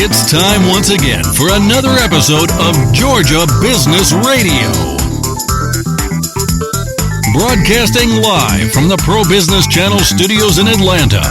It's time once again for another episode of Georgia Business Radio. Broadcasting live from the Pro Business Channel studios in Atlanta.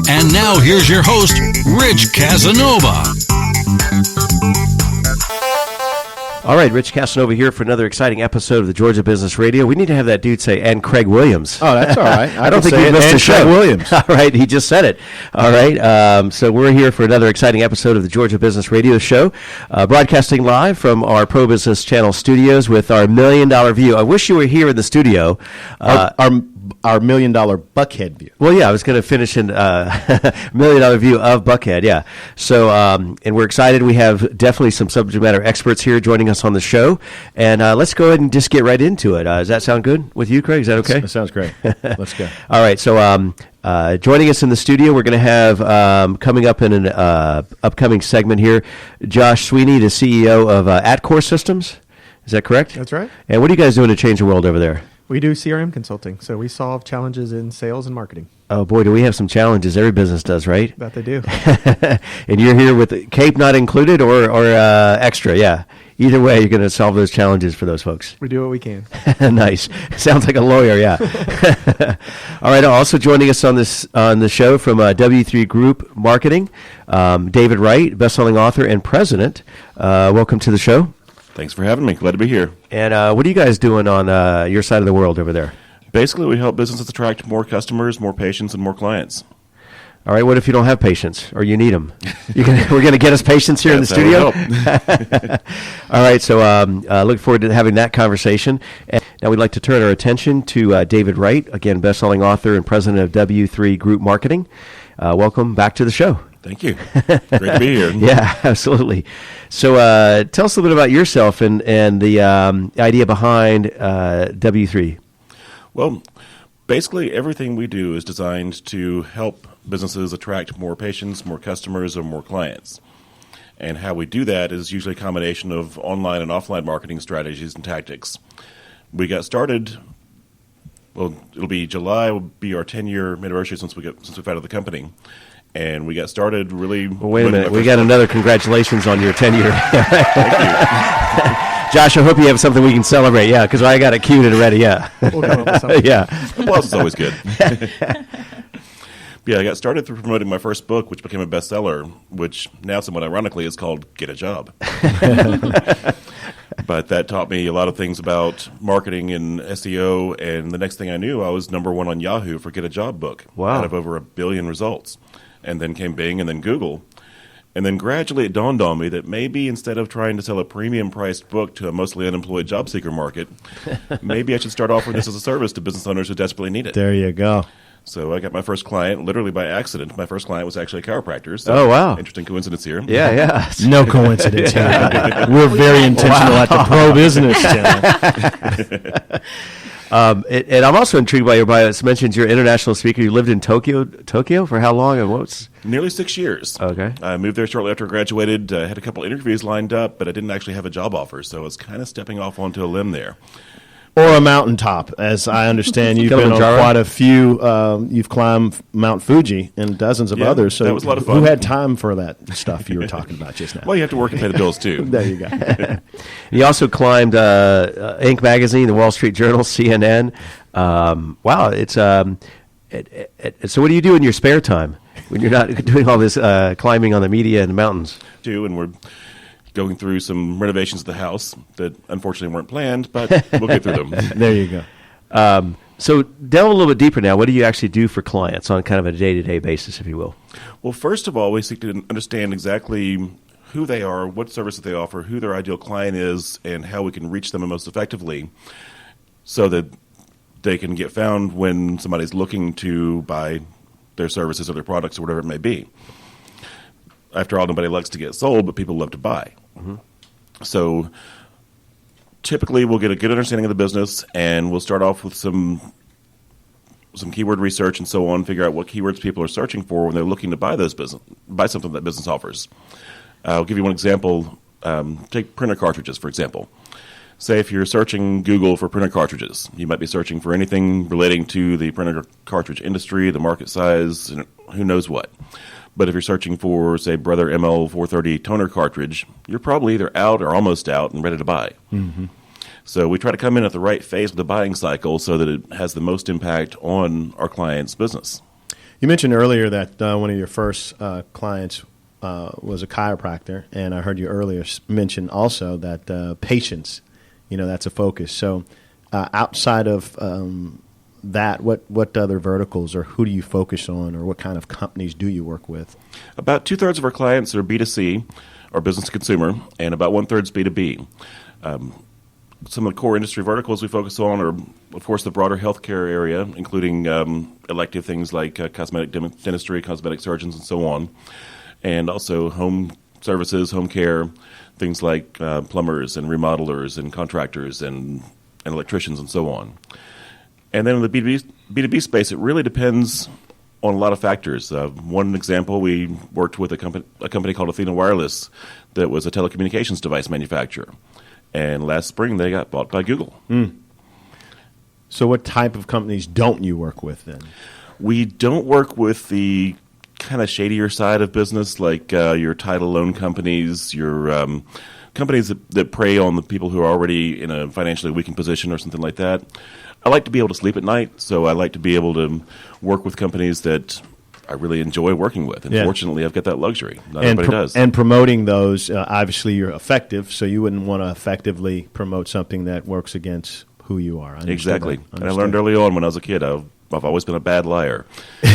And now here's your host, Rich Casanova. All right, Rich Casanova here for another exciting episode of the Georgia Business Radio. We need to have that dude say, and Craig Williams. Oh, that's all right. I don't think we missed a show. Craig Williams. All right, he just said it. All right, so we're here for another exciting episode of the Georgia Business Radio Show, broadcasting live from our Pro Business Channel studios with our $1 million view. I wish you were here in the studio. Our $1 million Buckhead view. Well, yeah, I was going to finish in $1 million view of Buckhead, yeah. So, and we're excited. We have definitely some subject matter experts here joining us on the show. And let's go ahead and just get right into it. Does that sound good with you, Craig? Is that okay? That sounds great. Let's go. All right, so joining us in the studio, we're going to have, coming up in an upcoming segment here, Josh Sweeney, the CEO of Atcore Systems. Is that correct? That's right. And what are you guys doing to change the world over there? We do CRM consulting, so we solve challenges in sales and marketing. Oh, boy, do we have some challenges. Every business does, right? That they do. And you're here with Cape not included or extra, yeah. Either way, you're going to solve those challenges for those folks. We do what we can. Nice. Sounds like a lawyer, yeah. All right, also joining us on the show from W3 Group Marketing, David Wright, best-selling author and president. Welcome to the show. Thanks for having me. Glad to be here. And what are you guys doing on your side of the world over there? Basically, we help businesses attract more customers, more patients, and more clients. All right, what if you don't have patients or you need them? We're going to get us patients here in the studio? All right, so look forward to having that conversation. And now we'd like to turn our attention to David Wright, again, best-selling author and president of W3 Group Marketing. Welcome back to the show. Thank you. Great to be here. Yeah, absolutely. So tell us a little bit about yourself and the idea behind W3. Well, basically everything we do is designed to help businesses attract more patients, more customers, or more clients. And how we do that is usually a combination of online and offline marketing strategies and tactics. We got started, well, it'll be July, will be our 10-year anniversary since we've added the company. And we got started really... Well, wait a minute. We got another congratulations on your 10-year. Thank you. Josh, I hope you have something we can celebrate. Yeah, because I got it queued and ready. Yeah. We'll come up with something. Yeah. Applause is always good. Yeah, I got started through promoting my first book, which became a bestseller, which now somewhat ironically is called Get a Job. But that taught me a lot of things about marketing and SEO, and the next thing I knew, I was #1 on Yahoo for Get a Job book. Wow. Out of over 1 billion results. And then came Bing and then Google. And then gradually it dawned on me that maybe instead of trying to sell a premium-priced book to a mostly unemployed job seeker market, maybe I should start offering this as a service to business owners who desperately need it. There you go. So I got my first client literally by accident. My first client was actually a chiropractor. So oh, wow. Interesting coincidence here. Yeah. No coincidence here. We're very intentional at the Pro Business Channel. And I'm also intrigued by your bio. It mentions you're an international speaker. You lived in Tokyo for how long? And what's nearly 6 years. Okay. I moved there shortly after I graduated. Had a couple interviews lined up, but I didn't actually have a job offer, so I was kind of stepping off onto a limb there. Or a mountaintop, as I understand. You've been on quite a few. You've climbed Mount Fuji and dozens of others. So that was a lot of fun. Who had time for that stuff you were talking about just now? Well, you have to work and pay the bills, too. There you go. You also climbed Inc. magazine, the Wall Street Journal, CNN. Wow, it's so what do you do in your spare time when you're not doing all this climbing on the media and the mountains? And we're going through some renovations of the house that unfortunately weren't planned, but we'll get through them. There you go. So delve a little bit deeper now. What do you actually do for clients on kind of a day-to-day basis, if you will? Well, first of all, we seek to understand exactly who they are, what services they offer, who their ideal client is, and how we can reach them most effectively so that they can get found when somebody's looking to buy their services or their products or whatever it may be. After all, nobody likes to get sold, but people love to buy. Mm-hmm. So typically we'll get a good understanding of the business, and we'll start off with some keyword research and so on, figure out what keywords people are searching for when they're looking to buy something that business offers. I'll give you one example. Take printer cartridges, for example. Say if you're searching Google for printer cartridges, you might be searching for anything relating to the printer cartridge industry, the market size, and who knows what. But if you're searching for, say, Brother ML430 toner cartridge, you're probably either out or almost out and ready to buy. Mm-hmm. So we try to come in at the right phase of the buying cycle so that it has the most impact on our client's business. You mentioned earlier that one of your first clients was a chiropractor, and I heard you earlier mention also that patients, that's a focus. So outside of that, what other verticals or who do you focus on, or what kind of companies do you work with? About 2/3 of our clients are B2C, or business to consumer, and about 1/3 is B2B. Some of the core industry verticals we focus on are, of course, the broader healthcare area, including elective things like cosmetic dentistry, cosmetic surgeons, and so on, and also home services, home care, things like plumbers and remodelers and contractors and electricians and so on. And then in the B2B space, it really depends on a lot of factors. One example, we worked with a company called Athena Wireless that was a telecommunications device manufacturer. And last spring, they got bought by Google. Mm. So what type of companies don't you work with then? We don't work with the kind of shadier side of business, like your title loan companies, your companies that prey on the people who are already in a financially weakened position or something like that. I like to be able to sleep at night, so I like to be able to work with companies that I really enjoy working with. And fortunately, I've got that luxury. Not everybody does. And promoting those, obviously you're effective, so you wouldn't want to effectively promote something that works against who you are. Exactly. And I learned early on when I was a kid, I've always been a bad liar. Me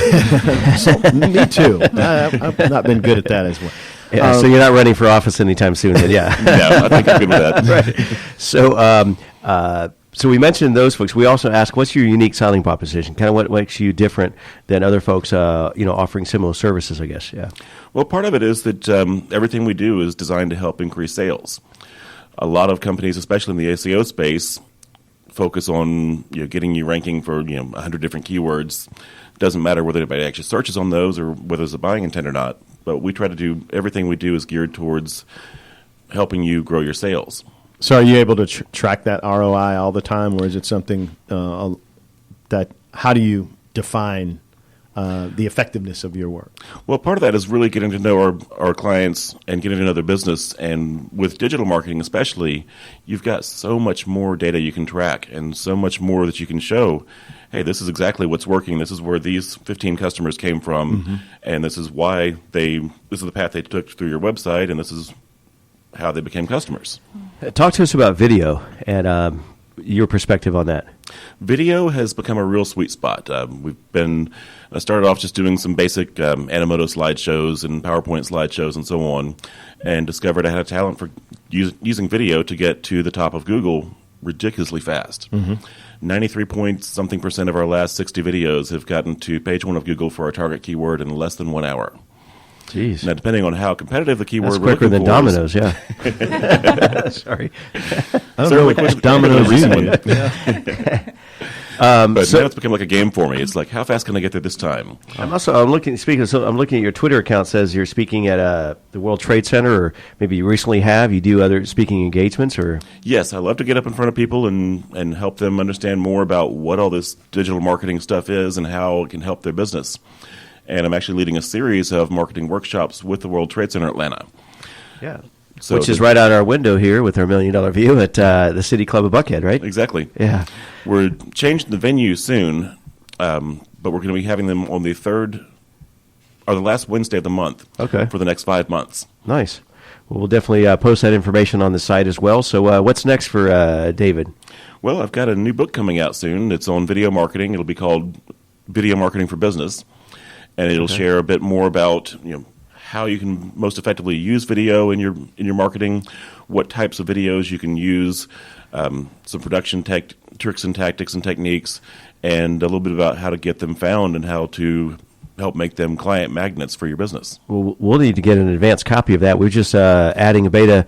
too. I've not been good at that as well. Yeah, so you're not running for office anytime soon, then? Yeah. No, I think I'm good with that. Right. So we mentioned those folks. We also ask, what's your unique selling proposition? Kind of what makes you different than other folks, offering similar services, I guess. Yeah. Well, part of it is that everything we do is designed to help increase sales. A lot of companies, especially in the SEO space, focus on getting you ranking for 100 different keywords. Doesn't matter whether anybody actually searches on those or whether there's a buying intent or not. But we try to do everything we do is geared towards helping you grow your sales. So are you able to track that ROI all the time, or is it something that how do you define the effectiveness of your work? Well, part of that is really getting to know our clients and getting to know their business. And with digital marketing especially, you've got so much more data you can track and so much more that you can show. Hey, this is exactly what's working. This is where these 15 customers came from, and this is why this is the path they took through your website, and this is how they became customers. Talk to us about video and your perspective on that. Video has become a real sweet spot. I started off just doing some basic Animoto slideshows and PowerPoint slideshows and so on, and discovered I had a talent for using video to get to the top of Google ridiculously fast. 93-point-something% of our last 60 videos have gotten to page 1 of Google for our target keyword in less than 1 hour. Jeez. Now, depending on how competitive the keyword That's we're quicker looking than for Domino's, yeah. Sorry. I don't know which Domino's you need. But now it's become like a game for me. It's like, how fast can I get there this time? I'm looking at your Twitter account. Says you're speaking at the World Trade Center, or maybe you recently have. You do other speaking engagements, or? Yes, I love to get up in front of people and help them understand more about what all this digital marketing stuff is and how it can help their business. And I'm actually leading a series of marketing workshops with the World Trade Center Atlanta. Yeah. So which is right out our window here with our $1 million view at the City Club of Buckhead, right? Exactly. Yeah. We're changing the venue soon, but we're going to be having them on the last Wednesday of the month for the next 5 months. Nice. Well, we'll definitely post that information on the site as well. So what's next for David? Well, I've got a new book coming out soon. It's on video marketing. It'll be called Video Marketing for Business, and it'll share a bit more about how you can most effectively use video in your marketing, what types of videos you can use, some production tricks and tactics and techniques, and a little bit about how to get them found and how to help make them client magnets for your business. Well, we'll need to get an advanced copy of that. We're just adding a beta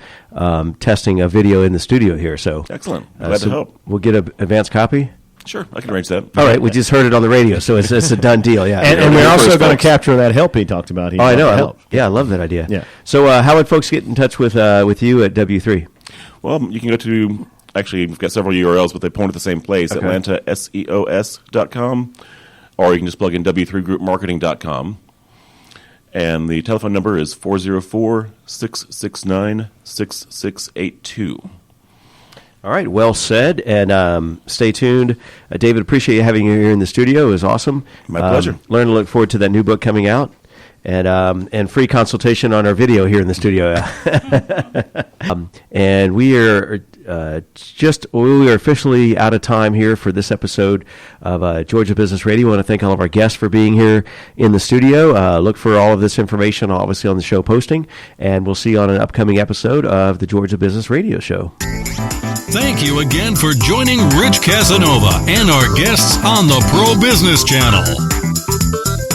testing a video in the studio here. So excellent. Glad to help. We'll get an advanced copy. Sure, I can arrange that. All right, we just heard it on the radio, so it's a done deal. Yeah, and we're also going to capture that help he talked about. I know. I love that idea. Yeah. So, how would folks get in touch with you at W3? Well, you can go to we've got several URLs, but they point at the same place: AtlantaSEOS.com, or you can just plug in W3GroupMarketing.com. And the telephone number is 404-669-6682. All right, well said, and stay tuned. David, appreciate you having you here in the studio. It was awesome. My pleasure. Learn to look forward to that new book coming out, and free consultation on our video here in the studio. And we are officially out of time here for this episode of Georgia Business Radio. I want to thank all of our guests for being here in the studio. Look for all of this information, obviously, on the show posting, and we'll see you on an upcoming episode of the Georgia Business Radio Show. Thank you again for joining Rich Casanova and our guests on the Pro Business Channel.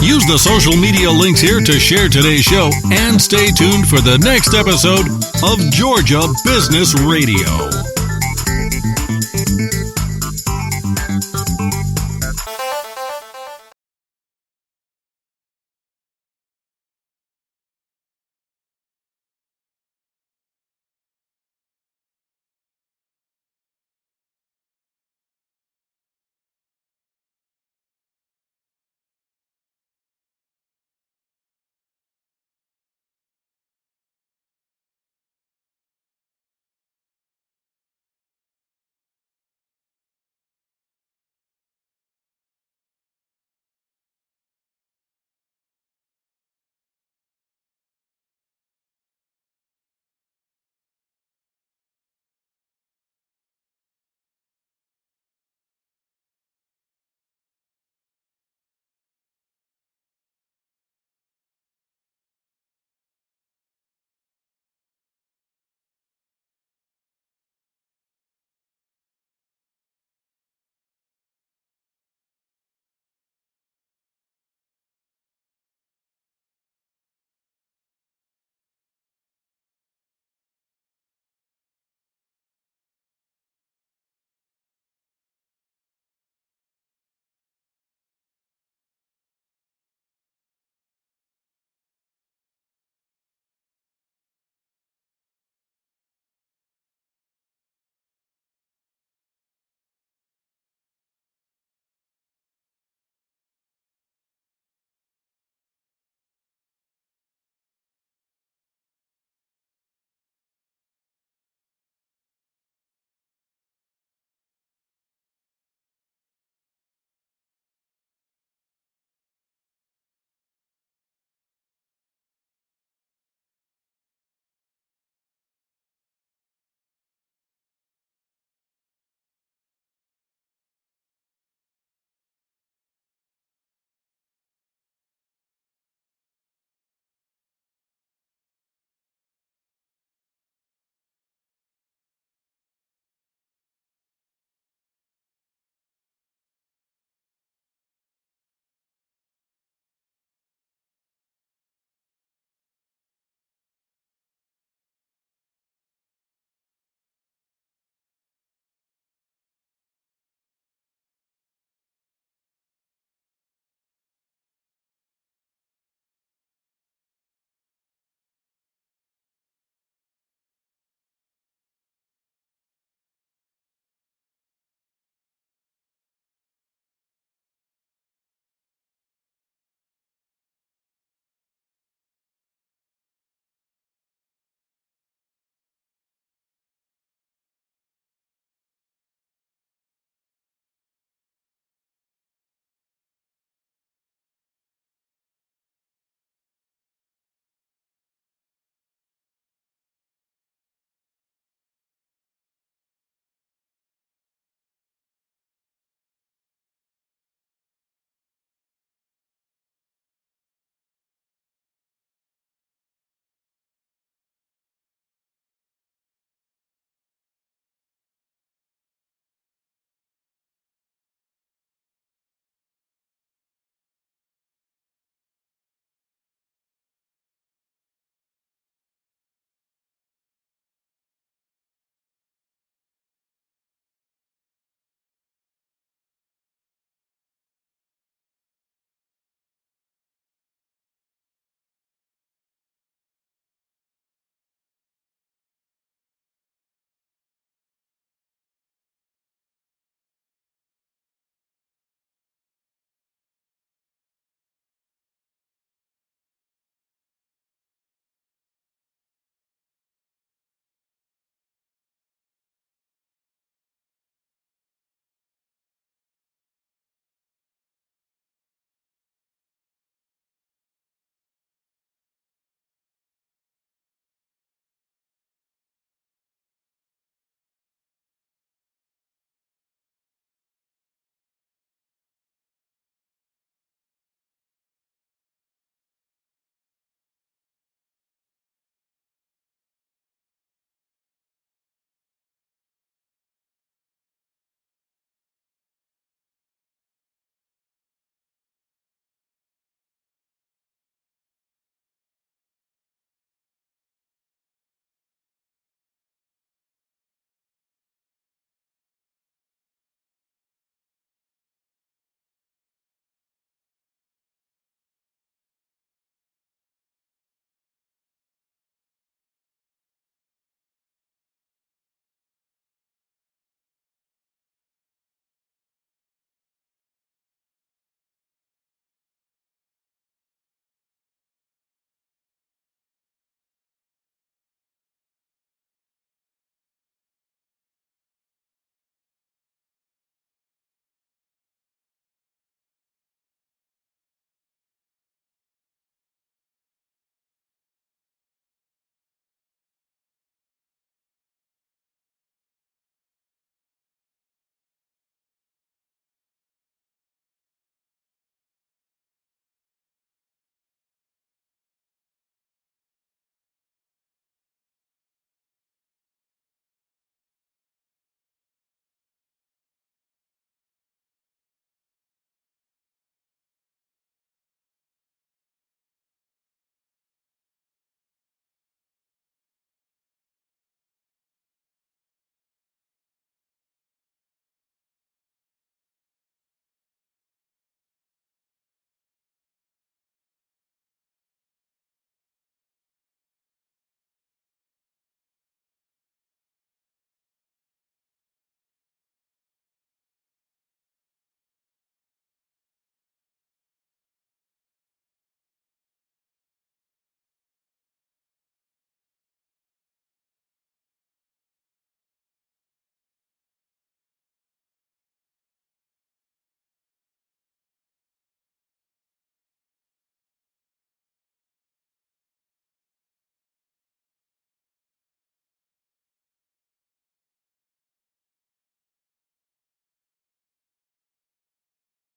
Use the social media links here to share today's show and stay tuned for the next episode of Georgia Business Radio.